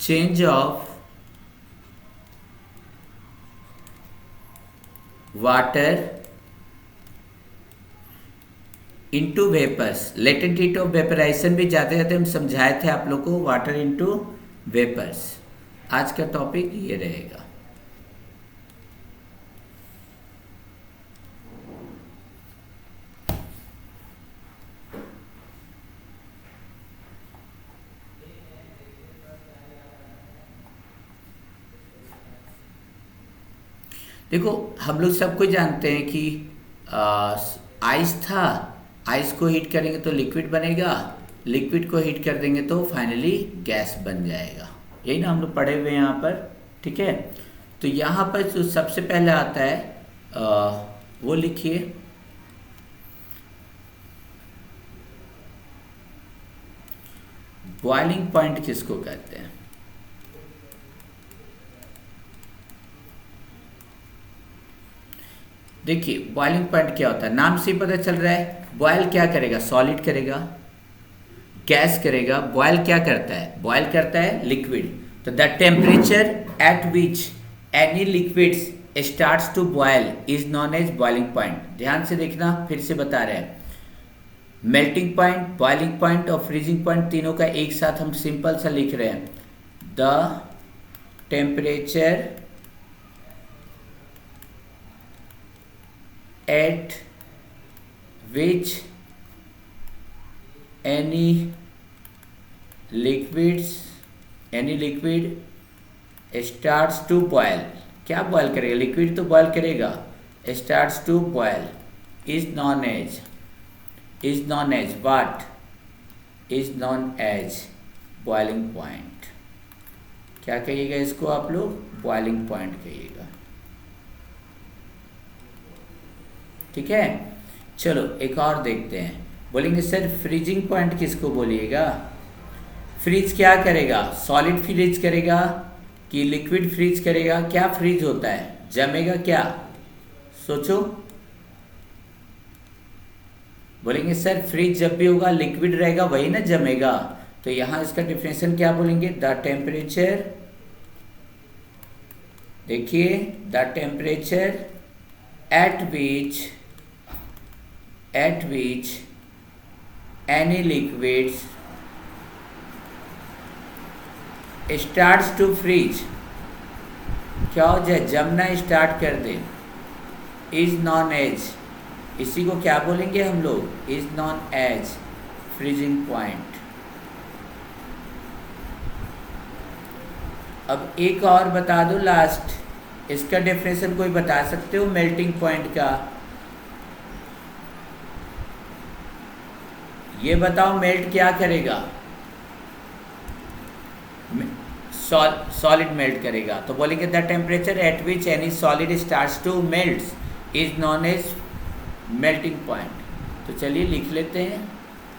change of water into vapors, latent heat of vaporization भी जाते जाते हम समझाए थे आप लोग को, वाटर into vapors। आज का टॉपिक ये रहेगा। देखो, हम लोग सबको जानते हैं कि आइस था, आइस को हीट करेंगे तो लिक्विड बनेगा, लिक्विड को हीट कर देंगे तो फाइनली गैस बन जाएगा। यही ना हम लोग पढ़े हुए हैं यहाँ पर, ठीक है। तो यहाँ पर जो सबसे पहले आता है वो लिखिए, बॉइलिंग पॉइंट किसको कहते हैं। देखिए, बॉइलिंग पॉइंट क्या होता है, नाम से ही पता चल रहा है। बॉयल क्या करेगा, सॉलिड करेगा, गैस करेगा। बॉयल क्या करता है, बॉयल करता है लिक्विड। तो the temperature at which any liquids starts to boil is known as boiling point. ध्यान से देखना, फिर से बता रहे हैं। मेल्टिंग पॉइंट, बॉइलिंग पॉइंट और फ्रीजिंग पॉइंट, तीनों का एक साथ हम सिंपल सा लिख रहे हैं। The temperature at which any liquid starts to boil, क्या बॉयल करेगा, लिक्विड तो बॉयल करेगा, starts to boil is known as what, is known as boiling point। क्या कहिएगा इसको आप लोग, बॉइलिंग पॉइंट कहिएगा, ठीक है। चलो एक और देखते हैं। बोलेंगे सर फ्रीजिंग पॉइंट किसको बोलिएगा। फ्रीज क्या करेगा, सॉलिड फ्रीज करेगा कि लिक्विड फ्रीज करेगा। क्या फ्रीज होता है, जमेगा क्या, सोचो। बोलेंगे सर फ्रीज जब भी होगा लिक्विड रहेगा वही ना जमेगा। तो यहां इसका डिफिनेशन क्या बोलेंगे, द टेम्परेचर, देखिए the temperature at which any liquids starts to freeze, क्या हो जाए, जमना स्टार्ट कर दे, is known as, इसी को क्या बोलेंगे हम लोग, is known as freezing point। अब एक और बता दो लास्ट, इसका डेफिनेशन कोई बता सकते हो मेल्टिंग पॉइंट का, ये बताओ मेल्ट क्या करेगा, सॉलिड मेल्ट करेगा। तो बोलेंगे the temperature at which any solid starts to melt is known as melting point. तो चलिए लिख लेते हैं,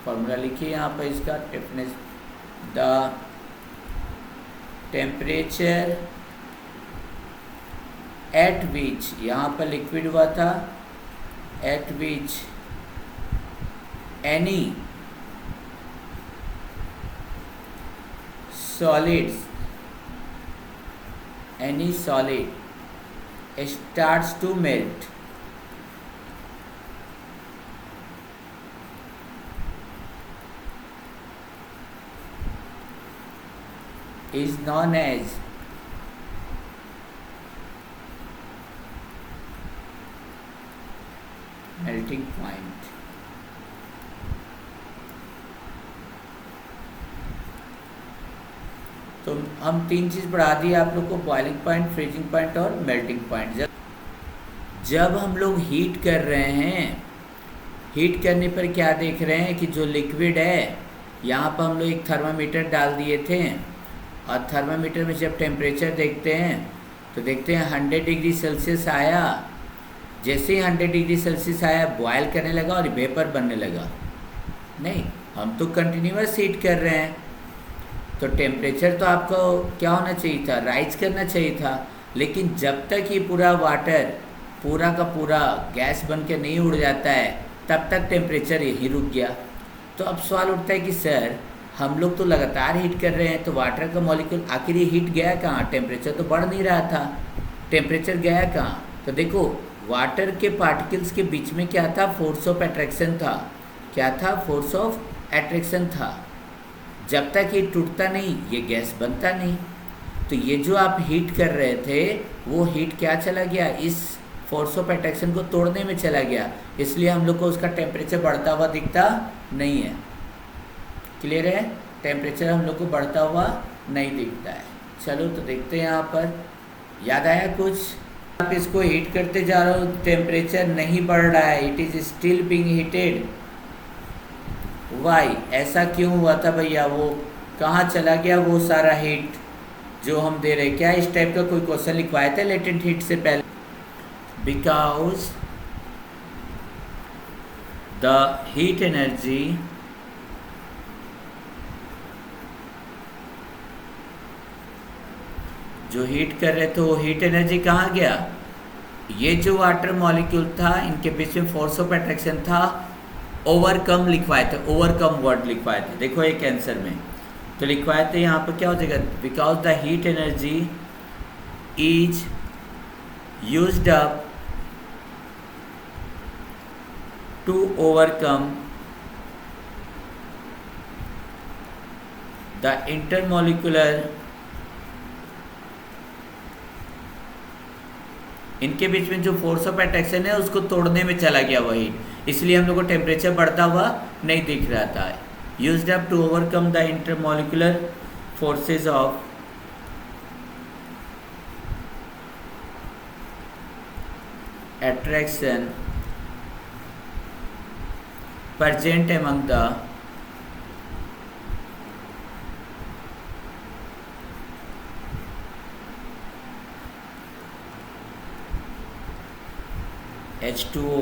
फॉर्मूला लिखिए यहाँ पर इसका डेफिनेशन, द टेम्परेचर एट विच, यहाँ पर लिक्विड हुआ था, eight which any solids, any solid starts to melt is known as melting point। तो हम तीन चीज़ पढ़ा दी आप लोग को, बॉइलिंग पॉइंट, फ्रीजिंग पॉइंट और मेल्टिंग पॉइंट। जब हम लोग हीट कर रहे हैं, हीट करने पर क्या देख रहे हैं कि जो लिक्विड है, यहाँ पर हम लोग एक थर्मामीटर डाल दिए थे, और थर्मामीटर में जब टेम्परेचर देखते हैं तो देखते हैं 100 डिग्री सेल्सियस आया। जैसे ही 100 डिग्री सेल्सियस आया बॉयल करने लगा और वेपर बनने लगा। नहीं, हम तो कंटिन्यूअस हीट कर रहे हैं, तो टेम्परेचर तो आपको क्या होना चाहिए था, राइज करना चाहिए था। लेकिन जब तक ये पूरा वाटर पूरा का पूरा गैस बन के नहीं उड़ जाता है तब तक टेम्परेचर यहीं रुक गया। तो अब सवाल उठता है कि सर हम लोग तो लगातार हीट कर रहे हैं, तो वाटर का मॉलिक्यूल आखिर ये हीट गया कहाँ? टेम्परेचर तो बढ़ नहीं रहा था, टेम्परेचर गया कहाँ? तो देखो वाटर के पार्टिकल्स के बीच में क्या था? फोर्स ऑफ अट्रैक्शन था। क्या था? फोर्स ऑफ अट्रैक्शन था। जब तक ये टूटता नहीं ये गैस बनता नहीं। तो ये जो आप हीट कर रहे थे वो हीट क्या चला गया? इस फोर्स ऑफ अट्रैक्शन को तोड़ने में चला गया, इसलिए हम लोग को उसका टेम्परेचर बढ़ता हुआ दिखता नहीं है। क्लियर है? टेम्परेचर हम लोग को बढ़ता हुआ नहीं दिखता है। चलो तो देखते हैं यहाँ पर, याद आया कुछ? आप इसको हीट करते जा रहे हो, टेम्परेचर नहीं बढ़ रहा है, it is still being heated. Why? ऐसा क्यों हुआ था भैया? वो कहाँ चला गया वो सारा हीट जो हम दे रहे? क्या इस टाइप का कोई क्वेश्चन लिखवाया था लेटेंट हीट से पहले? बिकॉज द हीट एनर्जी जो हीट कर रहे थे वो हीट एनर्जी कहाँ गया? ये जो वाटर मॉलिक्यूल था इनके बीच में फोर्स ऑफ अट्रैक्शन था, ओवरकम लिखवाए थे, ओवरकम वर्ड लिखवाए थे। देखो एक आंसर में तो लिखवाए थे, यहाँ पर क्या हो जाएगा? Because the heat energy is used up to overcome the intermolecular, इनके बीच में जो फोर्स ऑफ अट्रैक्शन है उसको तोड़ने में चला गया वही, इसलिए हम लोग को टेम्परेचर बढ़ता हुआ नहीं दिख रहा था। Used up to overcome the intermolecular forces of attraction present among the H2O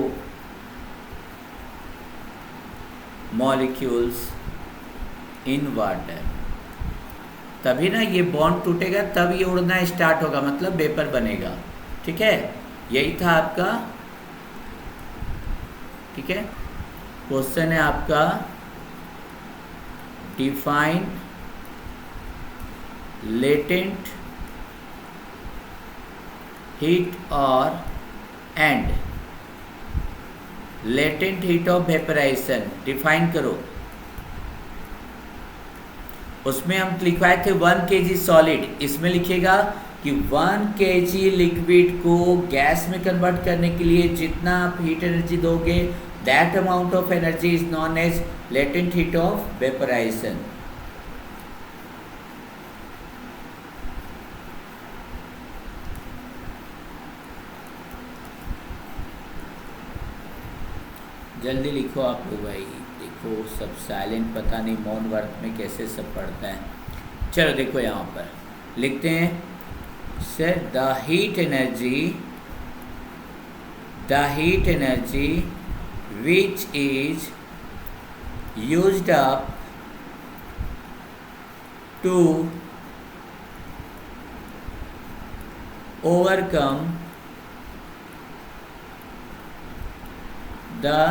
molecules in water। तभी ना ये बॉन्ड टूटेगा, तब ये उड़ना स्टार्ट होगा, मतलब वेपर बनेगा। ठीक है, यही था आपका। ठीक है, क्वेश्चन है आपका डिफाइन लेटेंट हीट और and latent heat of vaporisation define करो। उसमें हम लिखवाए थे 1 kg सॉलिड, इसमें लिखेगा कि 1 kg लिक्विड को गैस में कन्वर्ट करने के लिए जितना आप हीट एनर्जी दोगे that amount of energy is known as latent heat of vaporization। जल्दी लिखो आप लोग भाई, देखो सब साइलेंट, पता नहीं मौन वर्त में कैसे सब पढ़ता है। चलो देखो यहाँ पर लिखते हैं sir the heat energy which is used up to overcome the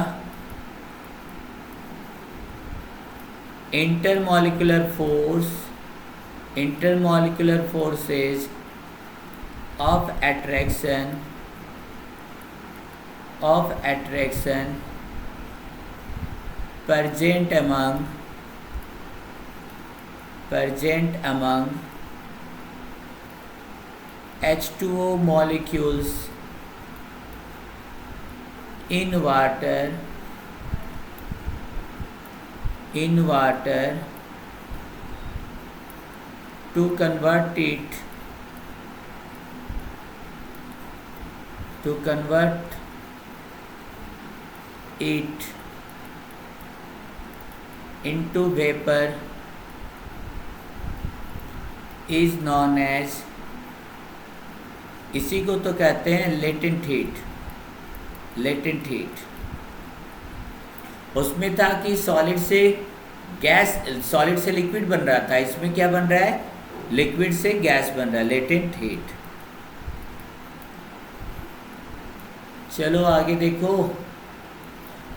intermolecular forces of attraction present among H2O molecules in water to convert it into vapor is known as, इसी को तो कहते हैं लेटेंट हीट। उसमें था कि solid से liquid बन रहा था, इसमें क्या बन रहा है? लिक्विड से गैस बन रहा है, लेटेंट हीट। चलो आगे देखो,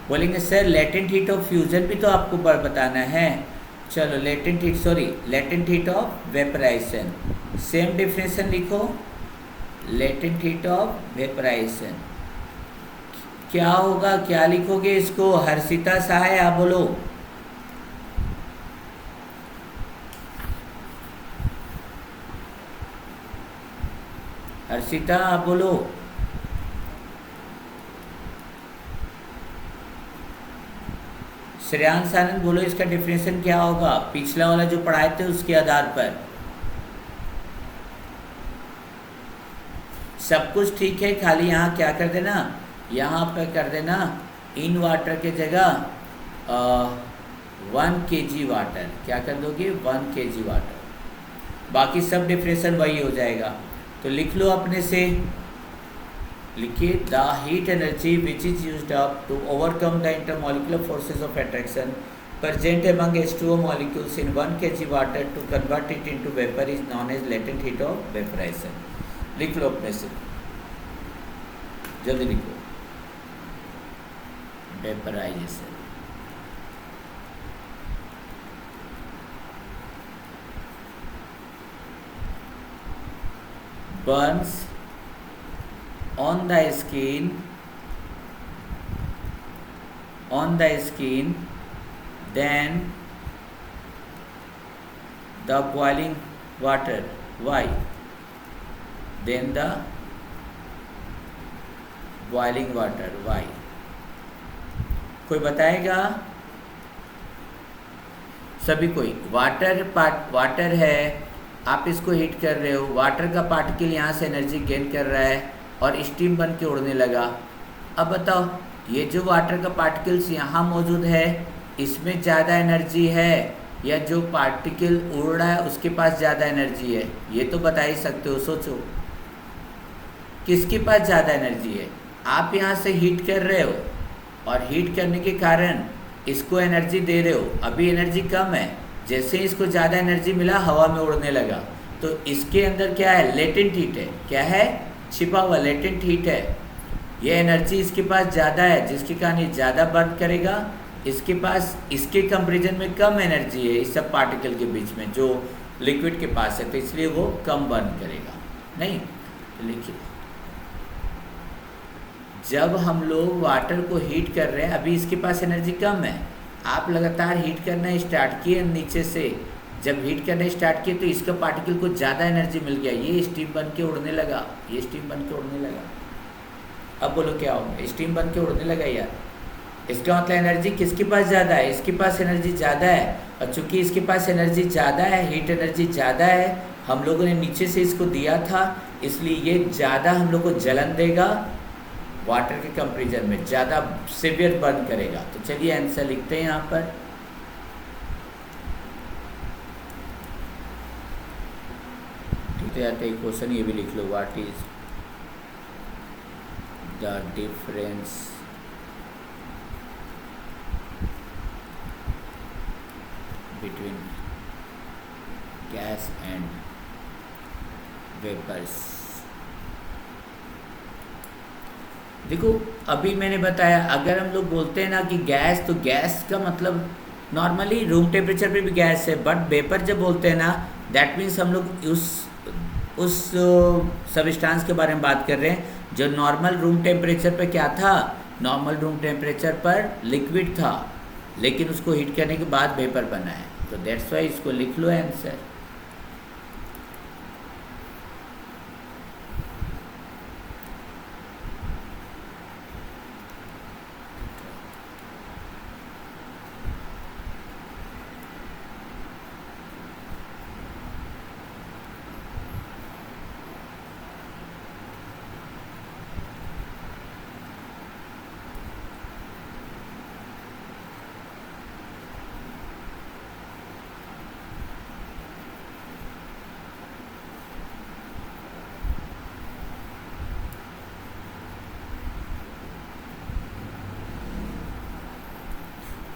बोलेंगे sir latent heat of fusion भी तो आपको बताना है। चलो latent heat, sorry latent heat of vaporisation, same definition लिखो। लेटेंट हीट ऑफ वेपराइजेशन क्या होगा, क्या लिखोगे इसको? हर्षिता सहाय आप बोलो। हर्षिता आप बोलो। श्रेयांश आनंद बोलो, इसका डिफिनेशन क्या होगा पिछला वाला जो पढ़ाए थे उसके आधार पर? सब कुछ ठीक है, खाली यहाँ क्या कर देना, यहाँ पे कर देना इन वाटर के जगह 1 kg वाटर, क्या कर दोगे 1 kg वाटर, बाकी सब डिफिनेशन वही हो जाएगा। तो लिख लो अपने से, लिखिए the heat energy which is used up to overcome the intermolecular forces of attraction present among H2O molecules in 1 kg water to convert it into vapor is known as latent heat of vaporization। लिख लो अपने से, जल्दी लिखो। Vaporisation, burns on the skin then the boiling water, why? Then the boiling water, why? कोई बताएगा? सभी कोई? Water है, आप इसको हीट कर रहे हो, वाटर का पार्टिकल यहाँ से एनर्जी गेन कर रहा है और स्टीम बन के उड़ने लगा। अब बताओ, ये जो वाटर का पार्टिकल्स यहाँ मौजूद है इसमें ज़्यादा एनर्जी है या जो पार्टिकल उड़ रहा है उसके पास ज़्यादा एनर्जी है? ये तो बता ही सकते हो, सोचो किसके पास ज़्यादा एनर्जी है। आप यहाँ से हीट कर रहे हो और हीट करने के कारण इसको एनर्जी दे रहे हो, अभी एनर्जी कम है, जैसे ही इसको ज़्यादा एनर्जी मिला हवा में उड़ने लगा, तो इसके अंदर क्या है, लेटेंट हीट है। क्या है? छिपा हुआ लेटेंट हीट है। ये एनर्जी इसके पास ज़्यादा है जिसके कारण ये ज़्यादा बर्न करेगा, इसके पास इसके कंपैरिजन में कम एनर्जी है इस सब पार्टिकल के बीच में जो लिक्विड के पास है, तो इसलिए वो कम बर्न करेगा। नहीं तो लिखिए, जब हम लोग वाटर को हीट कर रहे हैं, अभी इसके पास एनर्जी कम है, आप लगातार हीट करना स्टार्ट किए नीचे से, जब हीट करना स्टार्ट किए तो इसका पार्टिकल को ज़्यादा एनर्जी मिल गया, ये स्टीम बन के उड़ने लगा, ये स्टीम बन के उड़ने लगा। अब बोलो क्या होगा? स्टीम बन के उड़ने लगा यार, इसका मतलब एनर्जी किसके पास ज़्यादा है? इसके पास एनर्जी ज़्यादा है, और चूंकि इसके पास एनर्जी ज़्यादा है, हीट एनर्जी ज़्यादा है, हम लोगों ने नीचे से इसको दिया था, इसलिए ये ज़्यादा हम लोग को जलन देगा, वाटर के कंपैरिजन में ज़्यादा सिवियर बर्न करेगा। तो चलिए आंसर लिखते हैं यहाँ पर। ठीक है, आते एक क्वेश्चन ये भी लिख लो, what is the difference between gas and vapours. देखो अभी मैंने बताया, अगर हम लोग बोलते हैं ना कि गैस, तो गैस का मतलब नॉर्मली रूम टेम्परेचर पे भी गैस है, बट वेपर जब बोलते हैं ना, दैट मीन्स हम लोग उस सब्सटेंस के बारे में बात कर रहे हैं जो नॉर्मल रूम टेम्परेचर पे क्या था, नॉर्मल रूम टेम्परेचर पर लिक्विड था, लेकिन उसको हीट करने के बाद वेपर बना है। तो दैट्स वाई इसको लिख लो answer.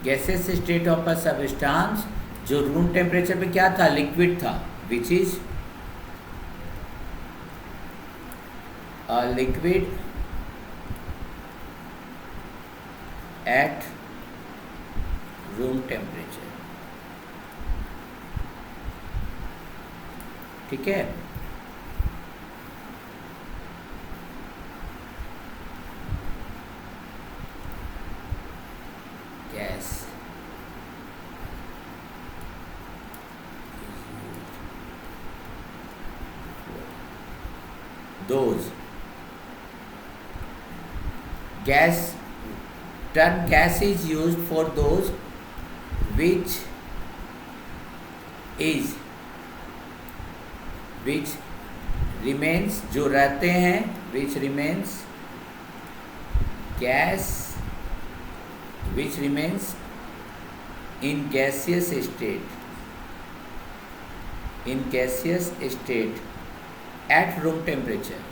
Gases state of a substance जो रूम टेम्परेचर पे क्या था, लिक्विड था, which is a liquid at room temperature. ठीक है। Gas those gas term gas is used for those which is which remains जो रहते हैं which remains gas which remains in gaseous state at room temperature।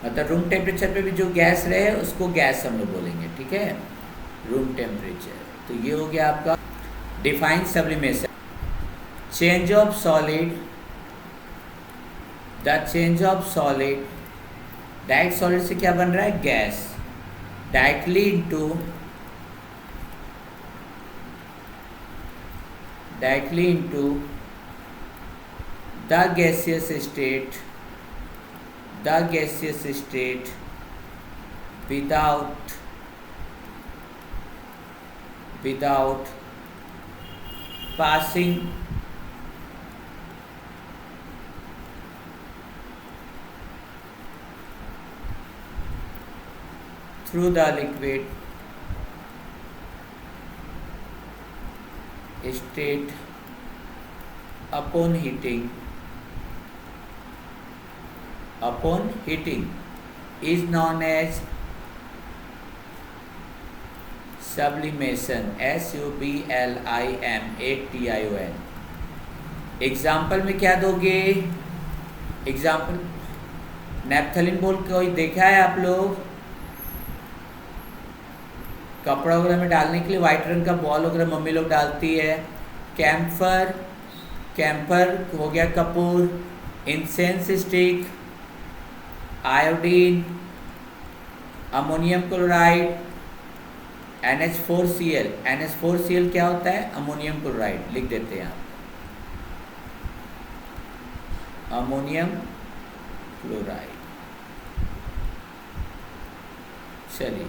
मतलब room temperature पे भी जो gas रहे उसको गैस हम लोग बोलेंगे, ठीक है, रूम टेम्परेचर। तो ये हो गया आपका define sublimation. Change of solid, the change of solid, direct solid से क्या बन रहा है, gas, directly into the gaseous state without passing through the liquid state upon heating is known as sublimation, sublimation। Example में क्या दोगे, example naphthalene बोल कोई देखा है आप लोग, कपड़ा वगैरह में डालने के लिए वाइट रंग का बॉल वगैरह मम्मी लोग डालती है। कैम्फर हो गया Kapoor, incense stick, iodine, ammonium chloride, NH4Cl। NH4Cl क्या होता है, अमोनियम क्लोराइड, लिख देते हैं आप, अमोनियम क्लोराइड। चलिए